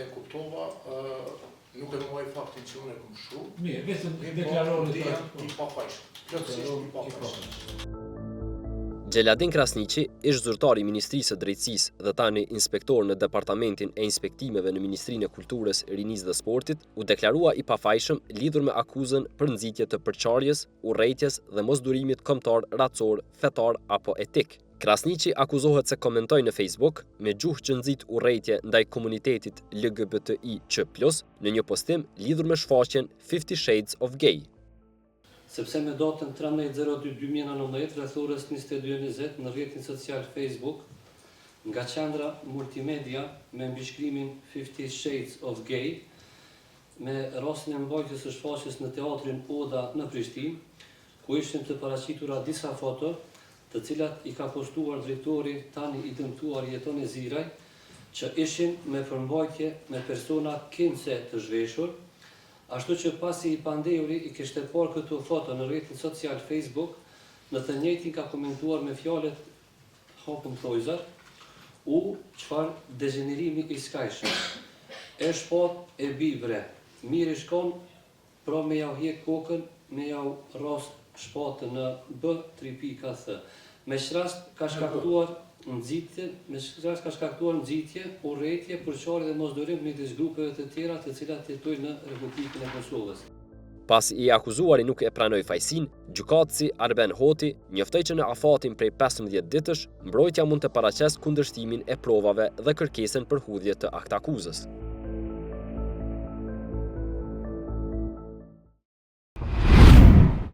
e kuptova, nuk e njohoj faktin që unë e kam shkruar. Mirë, vetëm deklaroni i pafajshëm. Plotësisht i pafajshëm. Gjeladin Krasniqi, ish zyrtar i Ministrisë së Drejtësisë dhe tani inspektor në Departamentin e Inspektimeve në Ministrinë e Kulturës, Rinisë dhe Sportit, u deklarua i pafajshëm lidhur me akuzën për nxitje të përçarjes, urrëties dhe mosdurimit kombëtar, racor, fetar apo etik. Krasniqi akuzohet se komentoi në Facebook me gjuhë që nxit urrëtie ndaj komunitetit LGBTIQ+ në një postim lidhur me shfaqjen 50 Shades of Gay. Sepse me datën 13/02/2019 rreth orës 22:20 në rrjetin social Facebook, nga qendra multimedia me mbishkrimin 50 Shades of Gay, me rastin e mbajtjes së shfaqjes në teatrin Oda në Prishtinë, ku ishin të paraqitura disa foto, të cilat i ka postuar drejtori tani i dëmtuar Jetone Ziraj, që ishin me përmbajtje me persona kinse të zhveshur, ashtu që pasi i pandehuri i kishte parë këto foto në rrjetin social Facebook, në të njëjtin ka komentuar me fjalët hapëm thojzat, çfarë degenerimi i skajshëm. E shpat e bibre, mirë i shkon, pra me jau hjek kokën, me jau rast shpatën në B3.th. Me qrast ka shkaktuar nxitje, urrëtie, përçarje dhe mosdorim midis grupeve të tjera të cilat jetojnë në Republikën e Kosovës. Pas i akuzuari nuk e pranoi fajsin, gjykatësi Arben Hoti njoftoi që në afatin prej 15 ditësh, mbrojtja mund të paraqesë kundërshtimin e provave dhe kërkesën për hudhje të aktakuzës.